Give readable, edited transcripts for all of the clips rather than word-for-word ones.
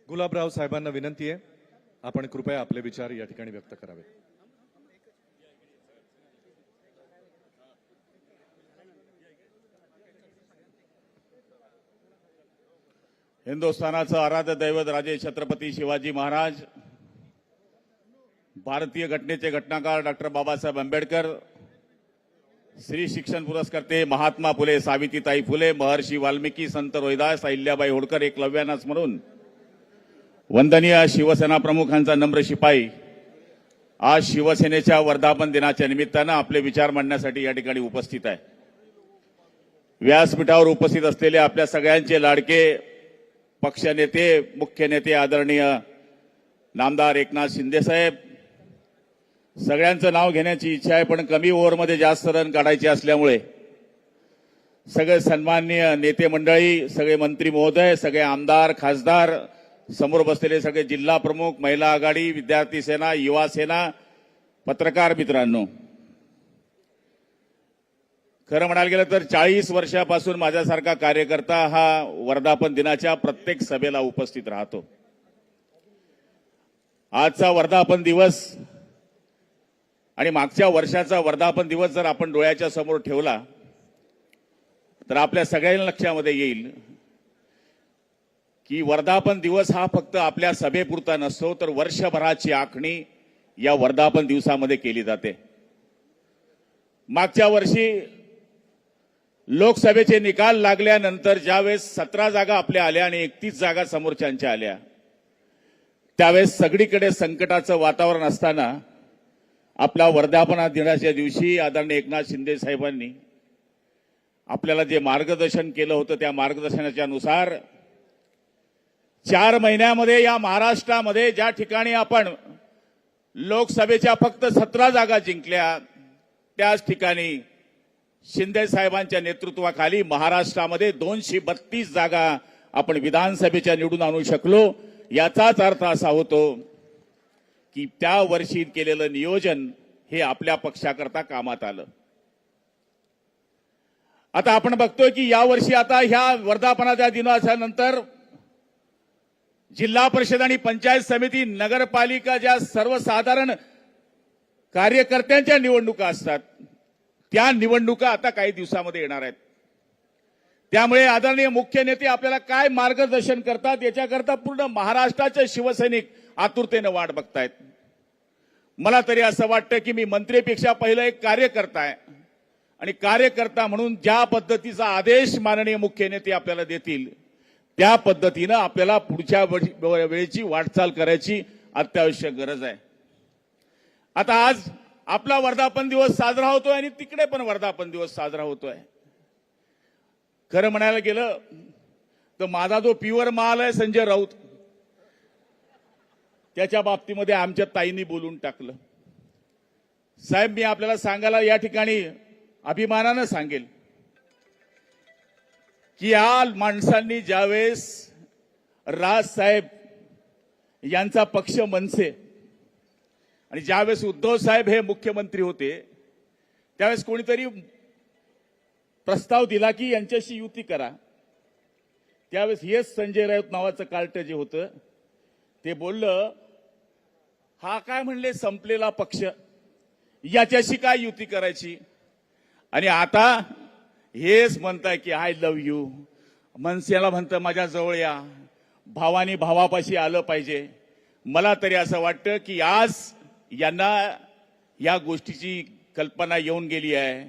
गुलाबराव साहेबांना विनंती आहे, आपण कृपया आपले विचार या ठिकाणी व्यक्त करावे. हिंदुस्थानाचं आराध्य दैवत राजे छत्रपती शिवाजी महाराज, भारतीय घटनेचे घटनाकार डॉक्टर बाबासाहेब आंबेडकर, श्री शिक्षण पुरस्कर्ते महात्मा फुले, सावित्रीताई फुले, महर्षी वाल्मिकी, संत रोहिदास, अहिल्याबाई होळकर, एकलव्यांना स्मरून वंदनीय शिवसेना प्रमुखांचा नम्र शिपाई आज शिवसेनेच्या वर्धापन दिनाच्या निमित्तानं आपले विचार मांडण्यासाठी या ठिकाणी उपस्थित आहे. व्यासपीठावर उपस्थित असलेले आपल्या सगळ्यांचे लाडके पक्षनेते, मुख्य नेते आदरणीय नामदार एकनाथ शिंदे साहेब, सगळ्यांचं नाव घेण्याची इच्छा आहे, पण कमी ओव्हरमध्ये जास्त रन काढायचे असल्यामुळे सगळे सन्माननीय नेते मंडळी, सगळे मंत्री महोदय, सगळे आमदार, खासदार, समोर बसलेले सगळे जिल्हा प्रमुख, महिला आघाडी, विद्यार्थी सेना, युवा सेना, पत्रकार मित्रांनो, खरं म्हणायला गेलं तर 40 वर्षापासून माझ्यासारखा कार्यकर्ता हा वर्धापन दिनाच्या प्रत्येक सभेला उपस्थित राहतो. आजचा वर्धापन दिवस आणि मागच्या वर्षाचा वर्धापन दिवस जर आपण डोळ्याच्या समोर ठेवला तर आपल्या सगळ्यांना लक्षामध्ये येईल की वर्धापन दिवस हा फक्त आपल्या सभेपुरता नसतो, तर वर्षभराची आखणी या वर्धापन दिवसामध्ये केली जाते. मागच्या वर्षी लोकसभेचे निकाल लागल्यानंतर ज्यावेळेस 17 जागा आपल्या आल्या आणि 31 जागा समोरच्यांच्या आल्या, त्यावेळेस सगळीकडे संकटाचं वातावरण असताना आपला वर्धापन दिनाच्या दिवशी आदरणीय एकनाथ शिंदे साहेबांनी आपल्याला जे मार्गदर्शन केलं होतं, त्या मार्गदर्शनाच्या नुसार 4 महिन्यामध्ये या महाराष्ट्रामध्ये ज्या ठिकाणी आपण लोकसभेच्या फक्त 17 जागा जिंकल्या, त्याच ठिकाणी शिंदे साहेबांच्या नेतृत्वाखाली महाराष्ट्रामध्ये 232 जागा आपण विधानसभेच्या निवडून आणू शकलो. याचाच अर्थ असा होतो की त्या वर्षी केलेलं नियोजन हे आपल्या पक्षाकरता कामात आलं. आता आपण बघतोय की यावर्षी आता ह्या वर्धापनाच्या दिनाच्या नंतर जिल्हा परिषद आणि पंचायत समिती, नगरपालिका ज्या सर्वसाधारण कार्यकर्त्यांच्या निवडणुका असतात, त्या निवडणुका आता काही दिवसामध्ये येणार आहेत. त्यामुळे आदरणीय मुख्य नेते आपल्याला काय मार्गदर्शन करतात याच्याकरता पूर्ण महाराष्ट्राचे शिवसैनिक आतुरतेने वाट बघतायत. मला तरी असं वाटतं की मी मंत्रीपेक्षा पहिलं एक कार्यकर्ता आहे आणि कार्यकर्ता म्हणून ज्या पद्धतीचा आदेश माननीय मुख्य नेते आपल्याला देतील त्या पद्धतीनं आपल्याला पुढच्या वेळेची वाटचाल करायची अत्यावश्यक गरज आहे. आता आज आपला वर्धापन दिवस साजरा होतोय आणि तिकडे पण वर्धापन दिवस साजरा होतोय. खरं म्हणायला गेलं तर माझा जो प्युअर माल आहे संजय राऊत, त्याच्या बाबतीमध्ये आमच्या ताईंनी बोलून टाकलं. साहेब, मी आपल्याला सांगायला या ठिकाणी अभिमानानं सांगेल की या माणसांनी ज्यावेळेस राजसाहेब यांचा पक्ष मनसे आणि ज्यावेळेस उद्धव साहेब हे मुख्यमंत्री होते, त्यावेळेस कोणीतरी प्रस्ताव दिला की यांच्याशी युती करा. त्यावेळेस हेच संजय राऊत नावाचं कार्ट जे होतं ते बोललं, हा काय म्हणले संपलेला पक्ष, याच्याशी काय युती करायची. आणि आता हेच म्हणताय की आय लव्ह यू, मनसेला म्हणतं माझ्या जवळ या, भावानी भावापाशी आलं पाहिजे. मला तरी असं वाटतं की आज यांना या गोष्टीची कल्पना येऊन गेली आहे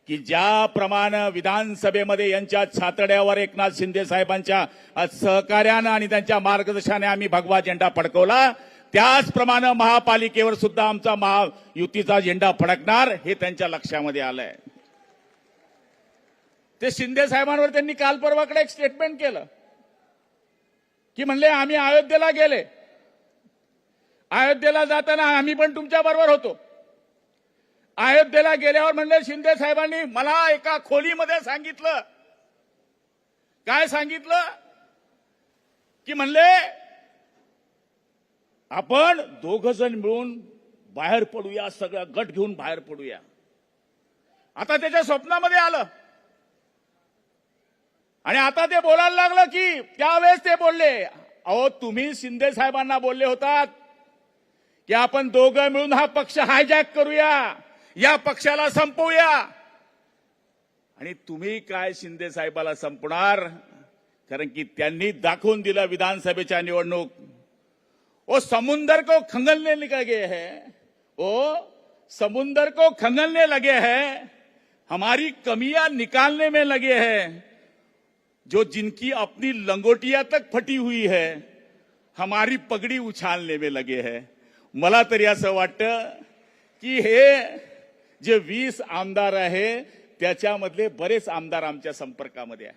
की ज्याप्रमाणे विधानसभेमध्ये यांच्या छातड्यावर एकनाथ शिंदे साहेबांच्या सहकार्यानं आणि त्यांच्या मार्गदर्शनाने आम्ही भगवा झेंडा फडकवला, त्याचप्रमाणे महापालिकेवर सुद्धा आमचा महायुतीचा झेंडा फडकणार हे त्यांच्या लक्षामध्ये आलंय. ते शिंदे साहेबांवर त्यांनी काल परवाकडे एक स्टेटमेंट केलं की म्हणले आम्ही अयोध्येला गेले, अयोध्येला जाताना आम्ही पण तुमच्या बरोबर होतो. अयोध्येला गेल्यावर म्हणले शिंदे साहेबांनी मला एका खोलीमध्ये सांगितलं, काय सांगितलं की म्हणले आपण 2 जण मिळून बाहेर पडूया, सगळा गट घेऊन बाहेर पडूया. आता त्याच्या स्वप्नामध्ये आलं आणि आता ते बोलायला लागलं की त्यावेळेस ते बोलले, अहो तुम्ही शिंदे साहेबांना बोलले होतात की आपण दोघं मिळून हा पक्ष हायजॅक करूया, या पक्षाला संपवूया. आणि तुम्ही काय शिंदे साहेबाला संपणार, कारण की त्यांनी दाखवून दिलं विधानसभेच्या निवडणूक. वो समुंदर को खंगलने लगे हैं, वो समुंदर को खंगलने लगे हैं, हमारी कमियां निकालने में लगे हैं. जो जिनकी अपनी लंगोटिया तक फटी हुई है, हमारी पगड़ी उछालने में लगे हैं. मला तरी असं वाटतं की हे जे 20 आमदार आहे त्याच्यामधले बरेच आमदार आमच्या संपर्कामध्ये आहे.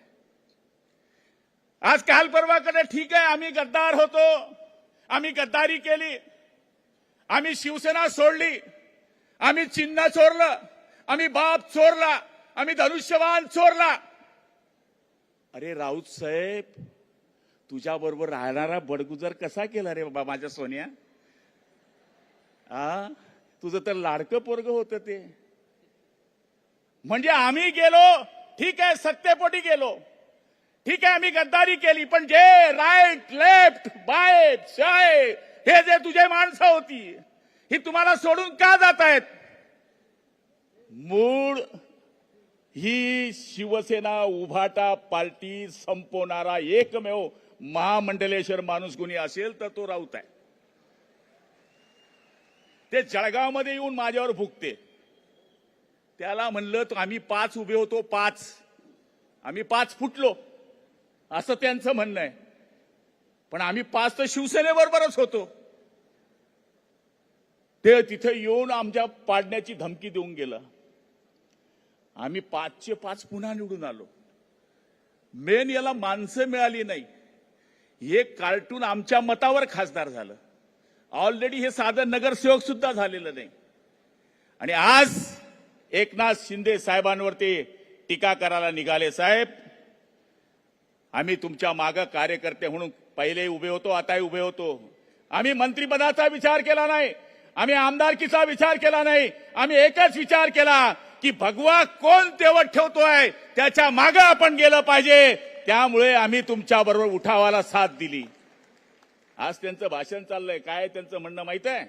आज काल परवाकडे ठीक आहे, आम्ही गद्दार होतो, आम्ही गद्दारी केली, आम्ही शिवसेना सोडली, आम्ही चिन्ह चोरलं, आम्ही बाप चोरला, आम्ही धनुष्यबाण चोरला. अरे राऊत साहेब, तुझ्या बरोबर राहणारा बडगुजर कसा केला रे बाबा माझ्या सोन्या. तुझं तर लाडकं पोरग होतं ते. म्हणजे आम्ही गेलो, ठीक आहे, सत्तेपोटी गेलो, ठीक आहे, आम्ही गद्दारी केली, पण जे राईट लेफ्ट बाय शाय हे जे तुझे माणसं होती, ही तुम्हाला सोडून का जात आहेत. मूळ ही शिवसेना उभाटा पार्टी संपवणारा एकमेव महामंडलेश्वर माणूस कोणी असेल तर तो राऊत आहे. ते जळगावमध्ये येऊन माझ्यावर भुकते. त्याला म्हणलं तर आम्ही 5 उभे होतो, 5 आम्ही 5 फुटलो असं त्यांचं म्हणणं आहे. पण आम्ही 5 तर शिवसेनेबरोबरच होतो. ते तिथे येऊन आमच्या पाडण्याची धमकी देऊन गेलं. आम्ही 5चे 5 पुन्हा निवडून आलो. मेन याला माणसं मिळाली नाही. हे कार्टून आमच्या मतावर खासदार झालं. ऑलरेडी हे साधं नगरसेवक सुद्धा झालेलं नाही. आणि आज एकनाथ शिंदे साहेबांवरती टीका करायला निघाले. साहेब, आम्ही तुमच्या मागे कार्यकर्ते म्हणून पहिले उभे होतो, आताही उभे होतो. आम्ही मंत्रिपदाचा विचार केला नाही, आम्ही आमदारकीचा विचार केला नाही. आम्ही एकच विचार केला की भगवा कोण तेवत ठेवतोय त्याच्या मागे आपण गेलं पाहिजे. त्यामुळे आम्ही तुमच्या बरोबर उठावाला साथ दिली. आज त्यांचं भाषण चाललंय, काय त्यांचं म्हणणं माहित आहे.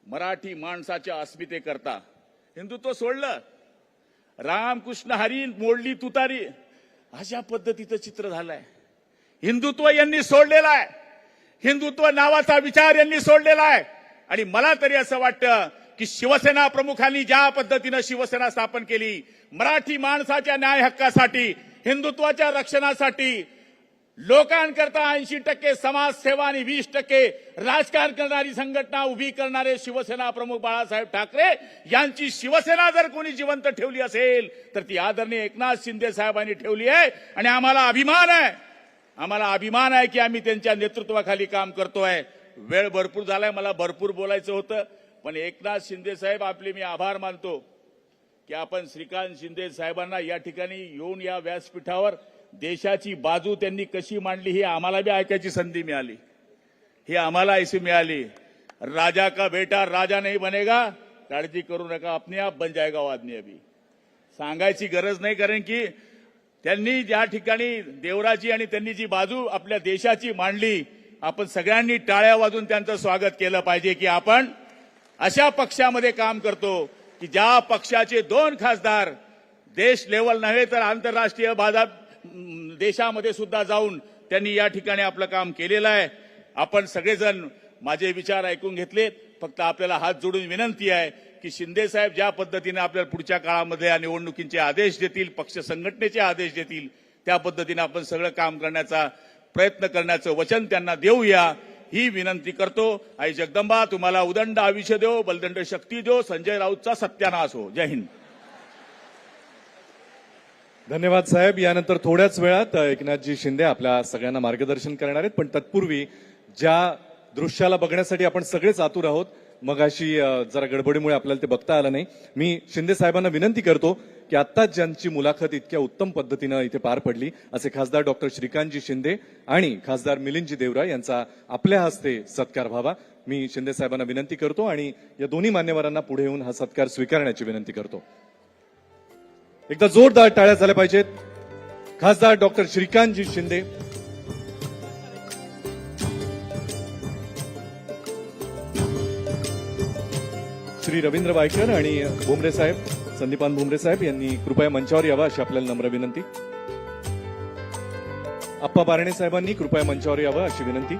मराठी माणसाच्या अस्मितेकरता हिंदुत्व सोडलं, रामकृष्ण हरी मोडली तुतारी, अशा पद्धतीचं चित्र झालंय. हिंदुत्व यांनी सोडलेलं आहे, हिंदुत्व नावाचा विचार यांनी सोडलेला आहे. आणि मला तरी असं वाटतं की शिवसेना प्रमुखांनी ज्या पद्धतीनं शिवसेना स्थापन केली, मराठी माणसाच्या न्याय हक्कासाठी, हिंदुत्वाच्या रक्षणासाठी, लोकांकरता 80% समाजसेवा आणि 20% राजकारण करणारी संघटना उभी करणारे शिवसेना प्रमुख बाळासाहेब ठाकरे यांची शिवसेना जर कोणी जिवंत ठेवली असेल तर ती आदरणीय एकनाथ शिंदे साहेबांनी ठेवली आहे. आणि आम्हाला अभिमान आहे, आम्हाला अभिमान आहे की आम्ही त्यांच्या नेतृत्वाखाली काम करतोय. वेळ भरपूर झालाय, मला भरपूर बोलायचं होतं, पण एकनाथ शिंदे साहेब आपले मी आभार मानतो की आपण श्रीकांत शिंदे साहेबांना या ठिकाणी येऊन या व्यासपीठावर देशाची बाजू त्यांनी कशी मांडली ही आम्हाला बी ऐकायची संधी मिळाली, ही आम्हाला ऐसी मिळाली. राजा का बेटा राजा नहीं बनेगा, काळजी करू नका, अपने आप बन जाएगा वो आदमी. अभी सांगायची गरज नाही, कारण की त्यांनी ज्या ठिकाणी देवराजी आणि त्यांनी जी बाजू आपल्या देशाची मांडली, आपण सगळ्यांनी टाळ्या वाजून त्यांचं स्वागत केलं पाहिजे की आपण अशा पक्षामध्ये काम करतो की ज्या पक्षाचे 2 खासदार देश लेवल नव्हे तर आंतरराष्ट्रीय बाजार देशामध्ये सुद्धा जाऊन त्यांनी या ठिकाणी आपलं काम केलेलं आहे. आपण सगळेजण माझे विचार ऐकून घेतलेत. फक्त आपल्याला हात जोडून विनंती आहे की शिंदे साहेब ज्या पद्धतीने आपल्याला पुढच्या काळामध्ये या निवडणुकीचे आदेश देतील, पक्ष संघटनेचे आदेश देतील, त्या पद्धतीने आपण सगळं काम करण्याचा प्रयत्न करण्याचं वचन त्यांना देऊया, ही विनंती करतो. आई जगदंबा तुम्हाला उदंड आयुष्य देव, बलदंड शक्ती देव. संजय राऊतचा सत्यानाश हो. जय हिंद. धन्यवाद साहेब. यानंतर थोड्याच वेळात एकनाथजी शिंदे आपल्या सगळ्यांना मार्गदर्शन करणार आहेत. पण तत्पूर्वी ज्या दृश्याला बघण्यासाठी आपण सगळेच आतुर आहोत, मग अशी जरा गडबडीमुळे आपल्याला ते बघता आलं नाही. मी शिंदे साहेबांना विनंती करतो की आत्ताच ज्यांची मुलाखत इतक्या उत्तम पद्धतीनं इथे पार पडली असे खासदार डॉक्टर श्रीकांतजी शिंदे आणि खासदार मिलिंदजी देवरा यांचा आपल्या हस्ते सत्कार व्हावा. मी शिंदे साहेबांना विनंती करतो आणि या दोन्ही मान्यवरांना पुढे येऊन हा सत्कार स्वीकारण्याची विनंती करतो. एकदा जोरदार टाळ्या झाल्या पाहिजेत. खासदार डॉक्टर श्रीकांतजी शिंदे, श्री रवींद्र वायकर आणि भुमरे साहेब, संदीपान भुमरे साहेब यांनी कृपया मंचावर यावं अशी आपल्याला नम्र विनंती. अप्पा बारणे साहेबांनी कृपया मंचावर यावं अशी विनंती.